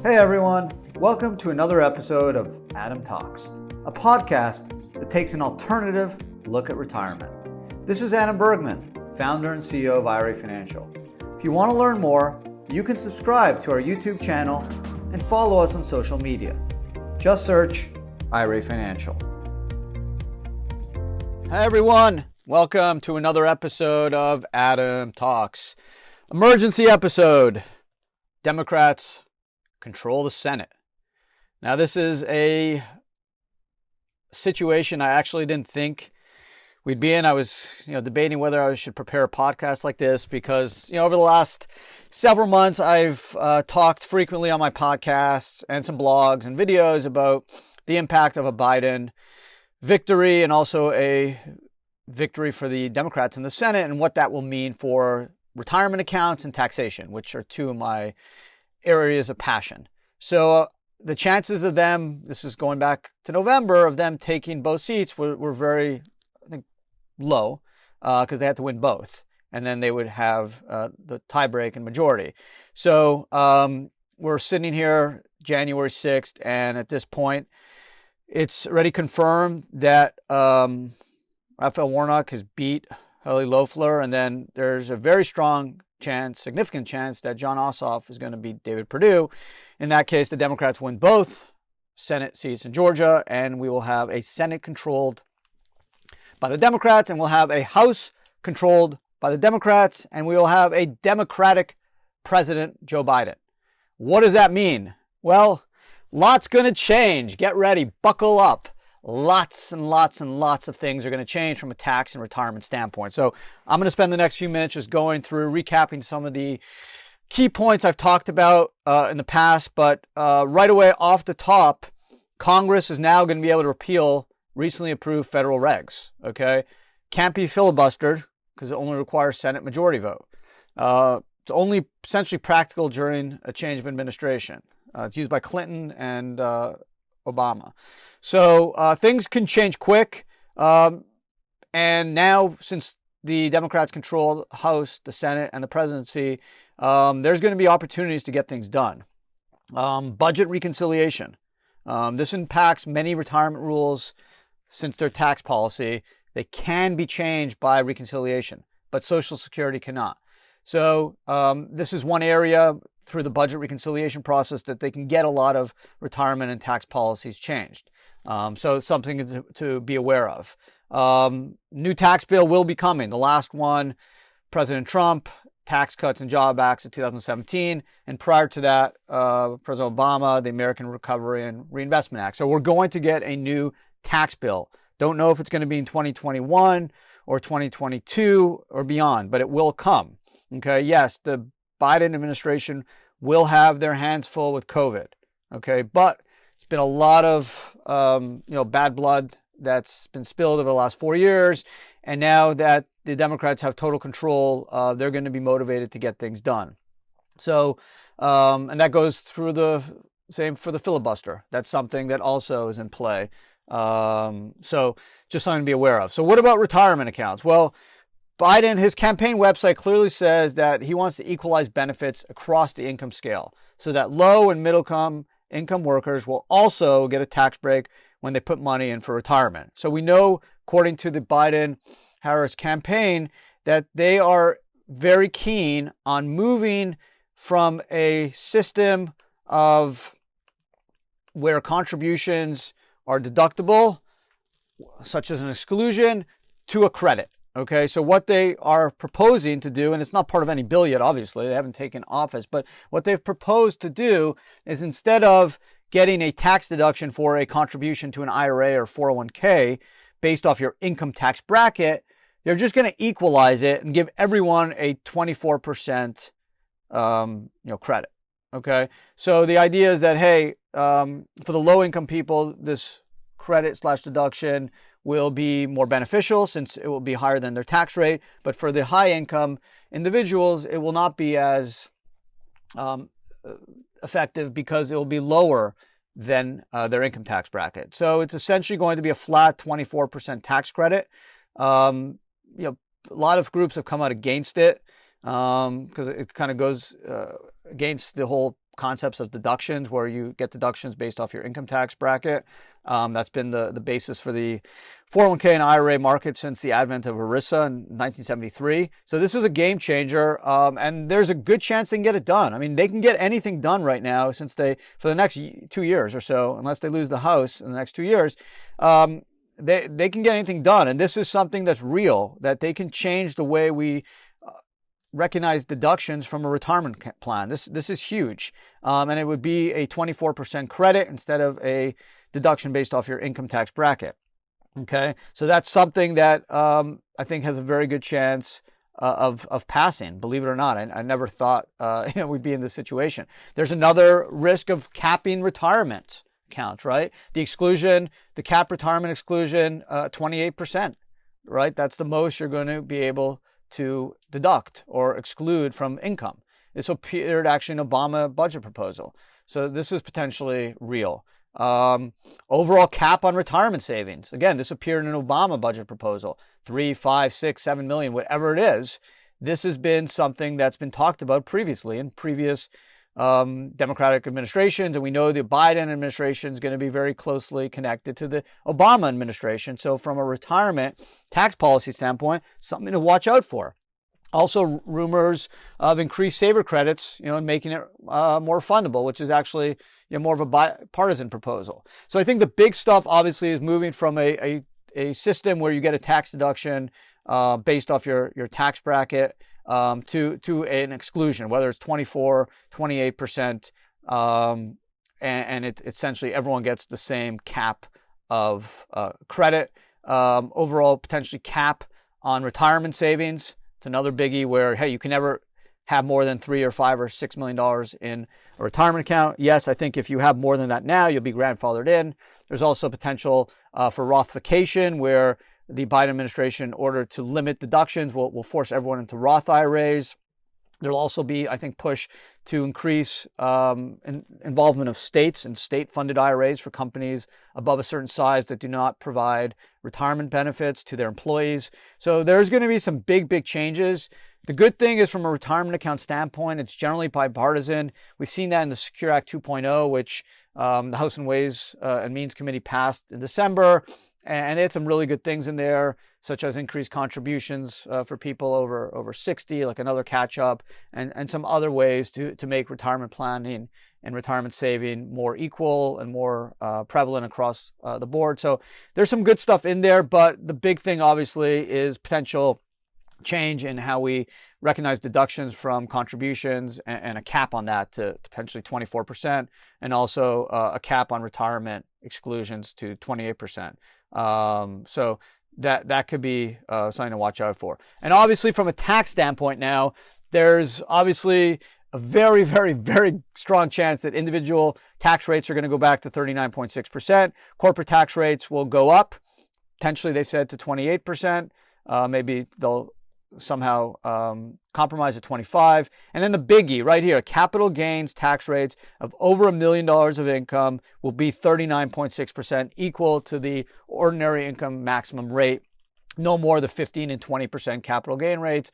Hey everyone, welcome to another episode of Adam Talks, a podcast that takes an alternative look at retirement. This is Adam Bergman, founder and CEO of IRA Financial. If you want to learn more, you can subscribe to our YouTube channel and follow us on social media. Just search IRA Financial. Hey everyone, welcome to another episode of Adam Talks. Emergency episode. Democrats control the Senate. Now, this is a situation I actually didn't think we'd be in. I was, debating whether I should prepare a podcast like this because, over the last several months, I've talked frequently on my podcasts and some blogs and videos about the impact of a Biden victory and also a victory for the Democrats in the Senate and what that will mean for retirement accounts and taxation, which are two of my areas of passion. So the chances of them, this is going back to November, of them taking both seats were very, I think, low because they had to win both. And then they would have the tiebreak and majority. So we're sitting here January 6th, and at this point, it's already confirmed that Raphael Warnock has beat Haley Loeffler, and then there's a very strong chance, significant chance, that Jon Ossoff is going to beat David Perdue. In that case, the Democrats win both Senate seats in Georgia, and we will have a Senate controlled by the Democrats, and we'll have a House controlled by the Democrats, and we will have a Democratic President, Joe Biden. What does that mean? Well, lots going to change. Get ready. Buckle up. Lots and lots and lots of things are going to change from a tax and retirement standpoint. So I'm going to spend the next few minutes just going through, recapping some of the key points I've talked about in the past. But right away off the top, Congress is now going to be able to repeal recently approved federal regs. Okay, can't be filibustered because it only requires Senate majority vote. It's only essentially practical during a change of administration. It's used by Clinton and Obama. So things can change quick. And now, since the Democrats control the House, the Senate, and the presidency, there's going to be opportunities to get things done. Budget reconciliation. This impacts many retirement rules since their tax policy. They can be changed by reconciliation, but Social Security cannot. So this is one area through the budget reconciliation process that they can get a lot of retirement and tax policies changed. So it's something to be aware of. New tax bill will be coming. The last one, President Trump, Tax Cuts and Job Acts of 2017. And prior to that, President Obama, the American Recovery and Reinvestment Act. So we're going to get a new tax bill. Don't know if it's going to be in 2021 or 2022 or beyond, but it will come. Okay, yes, the Biden administration will have their hands full with COVID. Okay, but it's been a lot of bad blood that's been spilled over the last 4 years, and now that the Democrats have total control, they're going to be motivated to get things done. So, and that goes through the same for the filibuster. That's something that also is in play. So just something to be aware of. So what about retirement accounts? Well, Biden, his campaign website clearly says that he wants to equalize benefits across the income scale so that low and middle income workers will also get a tax break when they put money in for retirement. So we know, according to the Biden-Harris campaign, that they are very keen on moving from a system of where contributions are deductible, such as an exclusion, to a credit. Okay, so what they are proposing to do, and it's not part of any bill yet, obviously, they haven't taken office, but what they've proposed to do is, instead of getting a tax deduction for a contribution to an IRA or 401k based off your income tax bracket, they're just going to equalize it and give everyone a 24% credit. Okay, so the idea is that, hey, for the low income people, this credit / deduction will be more beneficial since it will be higher than their tax rate. But for the high income individuals, it will not be as effective because it will be lower than their income tax bracket. So it's essentially going to be a flat 24% tax credit. A lot of groups have come out against it because it kind of goes against the whole concepts of deductions, where you get deductions based off your income tax bracket. That's been the basis for the 401k and IRA market since the advent of ERISA in 1973. So this is a game changer, and there's a good chance they can get it done. I mean, they can get anything done right now since for the next 2 years or so, unless they lose the House in the next 2 years, they can get anything done. And this is something that's real, that they can change the way we recognize deductions from a retirement plan. This is huge. And it would be a 24% credit instead of a deduction based off your income tax bracket. Okay, so that's something that I think has a very good chance of passing. Believe it or not, I never thought we'd be in this situation. There's another risk of capping retirement accounts, right? The exclusion, the Cap Retirement Exclusion, 28%, right? That's the most you're going to be able to deduct or exclude from income. This appeared actually in Obama budget proposal. So this is potentially real. Overall cap on retirement savings. Again, this appeared in an Obama budget proposal. 3, 5, 6, 7 million, whatever it is. This has been something that's been talked about previously in previous Democratic administrations, and we know the Biden administration is going to be very closely connected to the Obama administration. So from a retirement tax policy standpoint, something to watch out for. Also, rumors of increased saver credits, and making it more fundable, which is actually more of a bipartisan proposal. So I think the big stuff obviously is moving from a system where you get a tax deduction based off your tax bracket to an exclusion, whether it's 24, 28%, and it essentially everyone gets the same cap of credit. Overall, potentially cap on retirement savings. It's another biggie where, hey, you can never have more than $3 or $5 or $6 million in a retirement account. Yes, I think if you have more than that now, you'll be grandfathered in. There's also potential for Rothification, where the Biden administration, in order to limit deductions, will force everyone into Roth IRAs. There'll also be, I think, push to increase involvement of states and state-funded IRAs for companies above a certain size that do not provide retirement benefits to their employees. So there's going to be some big changes. The good thing is, from a retirement account standpoint, it's generally bipartisan. We've seen that in the Secure Act 2.0, which the House and Ways and Means Committee passed in December. And they had some really good things in there, such as increased contributions for people over 60, like another catch-up, and some other ways to make retirement planning and retirement saving more equal and more prevalent across the board. So there's some good stuff in there, but the big thing, obviously, is potential change in how we recognize deductions from contributions and a cap on that to potentially 24%, and also a cap on retirement exclusions to 28%. So that could be something to watch out for. And obviously, from a tax standpoint now, there's obviously a very strong chance that individual tax rates are going to go back to 39.6%. Corporate tax rates will go up. Potentially, they said, to 28%. Maybe they'll somehow compromise at 25. And then the biggie right here, capital gains tax rates of over $1 million of income will be 39.6%, equal to the ordinary income maximum rate, no more the 15 and 20% capital gain rates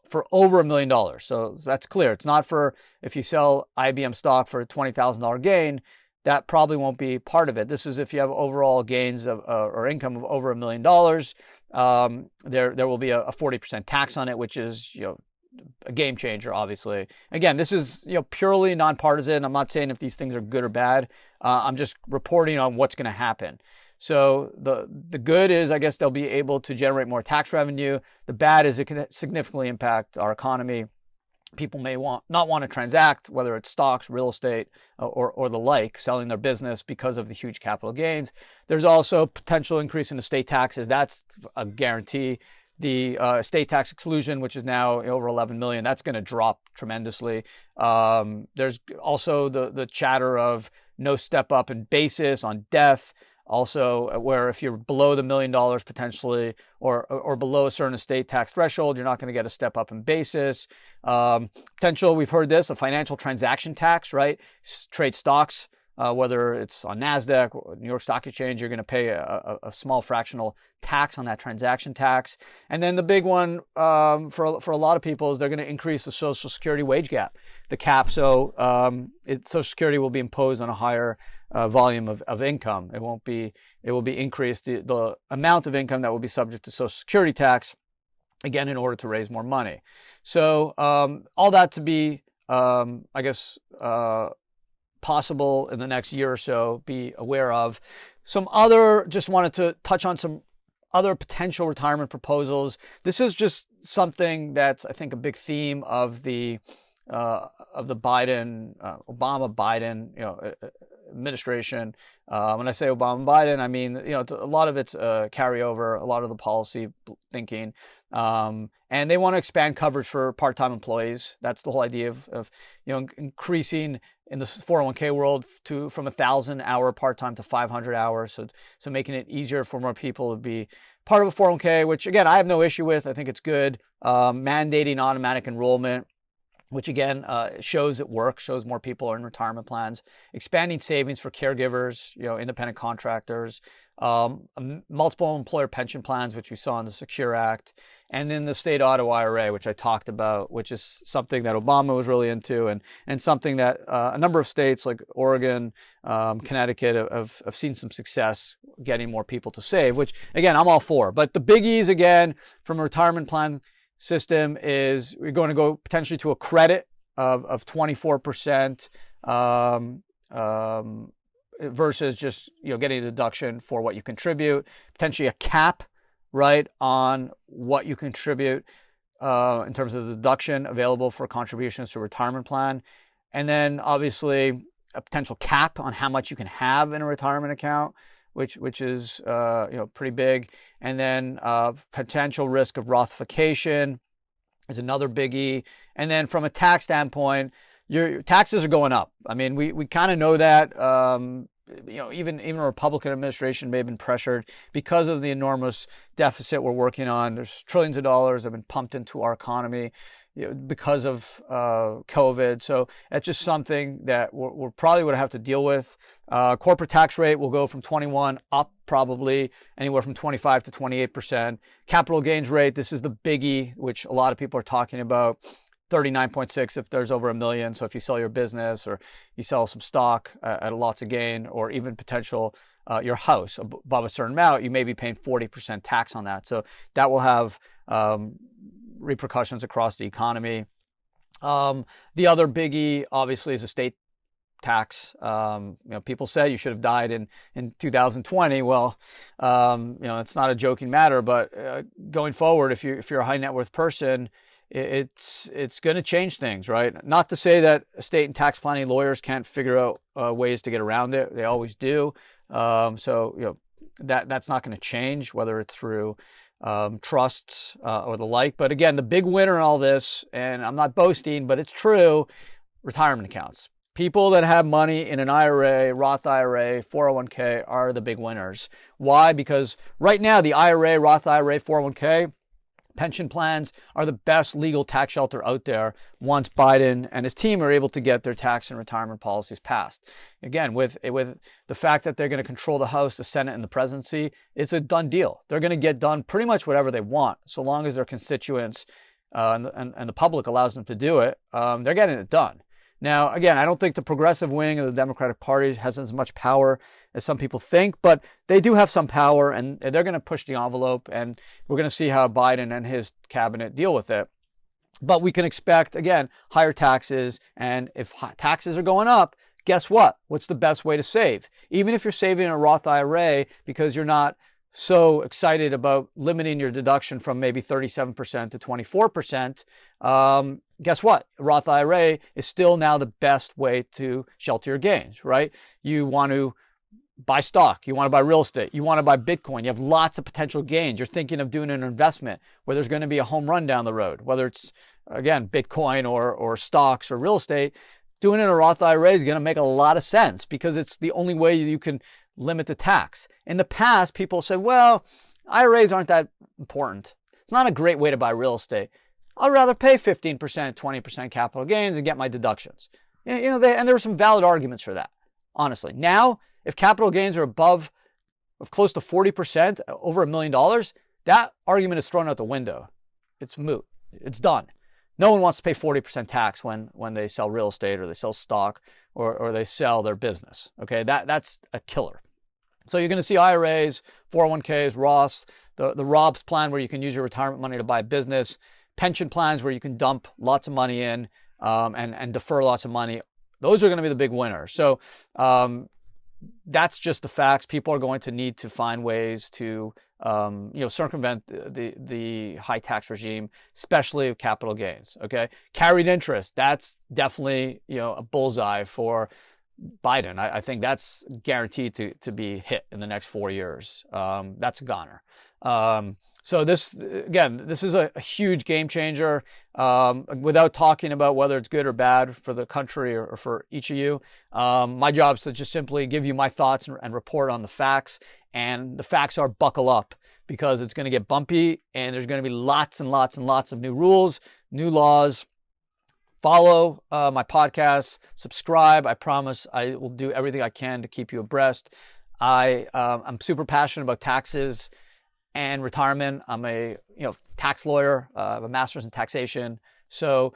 for over $1 million. So that's clear. It's not for if you sell IBM stock for a $20,000 gain. That probably won't be part of it. This is if you have overall gains of or income of over $1 million. There will be a 40% tax on it, which is a game changer. Obviously, again, this is purely nonpartisan. I'm not saying if these things are good or bad. I'm just reporting on what's going to happen. So the good is, I guess, they'll be able to generate more tax revenue. The bad is it can significantly impact our economy. People may not want to transact, whether it's stocks, real estate, or the like, selling their business because of the huge capital gains. There's also potential increase in the state taxes. That's a guarantee. The state tax exclusion, which is now over 11 million, that's going to drop tremendously. There's also the chatter of no step up in basis on death. Also, where if you're below the $1 million potentially, or below a certain estate tax threshold, you're not going to get a step up in basis. Potential, we've heard this, a financial transaction tax, right? Trade stocks, whether it's on NASDAQ or New York Stock Exchange, you're going to pay a small fractional tax on that transaction tax. And then the big one for a lot of people is they're going to increase the Social Security wage gap. the cap. So Social Security will be imposed on a higher volume of income. It will be increased, the amount of income that will be subject to Social Security tax, again, in order to raise more money. So all that to be, possible in the next year or so, be aware of. Just wanted to touch on some other potential retirement proposals. This is just something that's, I think, a big theme of the Biden, Obama-Biden, administration. When I say Obama-Biden, I mean, a lot of it's carryover, a lot of the policy thinking. And they want to expand coverage for part-time employees. That's the whole idea of increasing in the 401k world from 1,000-hour part-time to 500 hours. So making it easier for more people to be part of a 401k, which again, I have no issue with. I think it's good. Mandating automatic enrollment, which again shows it works, shows more people are in retirement plans. Expanding savings for caregivers, independent contractors, multiple employer pension plans, which we saw in the Secure Act, and then the state auto IRA, which I talked about, which is something that Obama was really into, and something that a number of states like Oregon, Connecticut have seen some success getting more people to save, which again, I'm all for. But the biggies, again, from a retirement plan system is we're going to go potentially to a credit of 24%, versus just getting a deduction for what you contribute, potentially a cap, right, on what you contribute in terms of the deduction available for contributions to a retirement plan, and then obviously a potential cap on how much you can have in a retirement account, which is pretty big, and then potential risk of Rothification is another biggie, and then from a tax standpoint, your taxes are going up. I mean, we kind of know that. Even a Republican administration may have been pressured because of the enormous deficit we're working on. There's trillions of dollars that have been pumped into our economy because of COVID. So that's just something that we're probably going to have to deal with. Corporate tax rate will go from 21 up probably anywhere from 25 to 28%. Capital gains rate, this is the biggie, which a lot of people are talking about. 39.6 if there's over $1 million. So if you sell your business or you sell some stock at a lots of gain, or even potential your house above a certain amount, you may be paying 40% tax on that. So that will have repercussions across the economy. The other biggie, obviously, is estate tax. People say you should have died in 2020. Well, it's not a joking matter, but going forward, if you're a high net worth person, it's going to change things, right? Not to say that estate and tax planning lawyers can't figure out ways to get around it. They always do. So that's not going to change, whether it's through trusts or the like. But again, the big winner in all this, and I'm not boasting, but it's true, retirement accounts. People that have money in an IRA, Roth IRA, 401k are the big winners. Why? Because right now, the IRA, Roth IRA, 401k, pension plans are the best legal tax shelter out there once Biden and his team are able to get their tax and retirement policies passed. Again, with the fact that they're going to control the House, the Senate, and the presidency, it's a done deal. They're going to get done pretty much whatever they want, so long as their constituents and the public allows them to do it. They're getting it done. Now, again, I don't think the progressive wing of the Democratic Party has as much power as some people think, but they do have some power, and they're going to push the envelope, and we're going to see how Biden and his cabinet deal with it. But we can expect, again, higher taxes, and if taxes are going up, guess what? What's the best way to save? Even if you're saving in a Roth IRA because you're not so excited about limiting your deduction from maybe 37% to 24%, guess what? Roth IRA is still now the best way to shelter your gains, right? You want to buy stock, you want to buy real estate, you want to buy Bitcoin, you have lots of potential gains. You're thinking of doing an investment where there's going to be a home run down the road, whether it's, again, Bitcoin or stocks or real estate. Doing it in a Roth IRA is going to make a lot of sense because it's the only way you can limit the tax. In the past, people said, well, IRAs aren't that important. It's not a great way to buy real estate. I'd rather pay 15%, 20% capital gains and get my deductions. And there were some valid arguments for that, honestly. Now, if capital gains are above of close to 40%, over $1 million, that argument is thrown out the window. It's moot. It's done. No one wants to pay 40% tax when they sell real estate or they sell stock or they sell their business. Okay, that's a killer. So you're going to see IRAs, 401ks, Roths, the Robs plan where you can use your retirement money to buy a business, pension plans where you can dump lots of money in and defer lots of money. Those are going to be the big winners. So that's just the facts. People are going to need to find ways to circumvent the high tax regime, especially capital gains. Okay, carried interest. That's definitely a bullseye for Biden. I think that's guaranteed to be hit in the next 4 years. That's a goner. So this is a huge game changer. Without talking about whether it's good or bad for the country or for each of you, my job is to just simply give you my thoughts and report on the facts. And the facts are buckle up, because it's going to get bumpy and there's going to be lots and lots and lots of new rules, new laws. Follow my podcast, subscribe. I promise I will do everything I can to keep you abreast. I'm super passionate about taxes and retirement. I'm a tax lawyer. I have a master's in taxation. So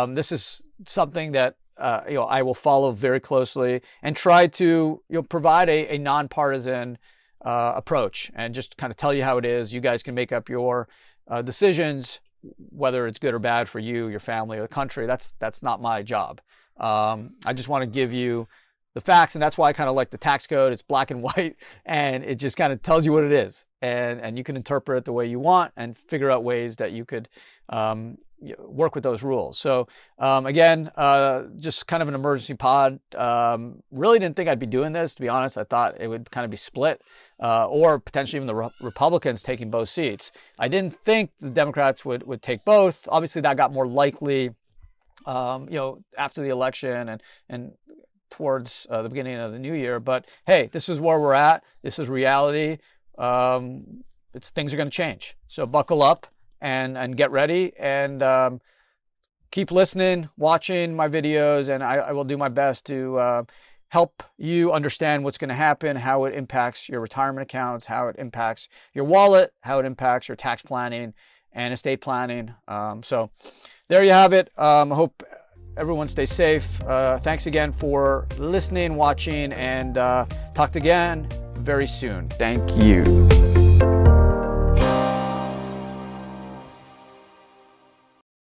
this is something that I will follow very closely and try to provide a nonpartisan approach and just kind of tell you how it is. You guys can make up your decisions, whether it's good or bad for you, your family, or the country. That's not my job. I just want to give you the facts, and that's why I kind of like the tax code. It's black and white, and it just kind of tells you what it is, and you can interpret it the way you want and figure out ways that you could work with those rules. So again, just kind of an emergency pod. Really didn't think I'd be doing this, to be honest. I thought it would kind of be split, or potentially even the Republicans taking both seats. I didn't think the Democrats would take both. Obviously, that got more likely, after the election and towards the beginning of the new year. But hey, this is where we're at. This is reality. Things are going to change. So buckle up and get ready, and keep listening, watching my videos, and I will do my best to help you understand what's going to happen, how it impacts your retirement accounts, how it impacts your wallet, how it impacts your tax planning and estate planning. So there you have it. I hope everyone stays safe. Thanks again for listening, watching, and talk again very soon. Thank you.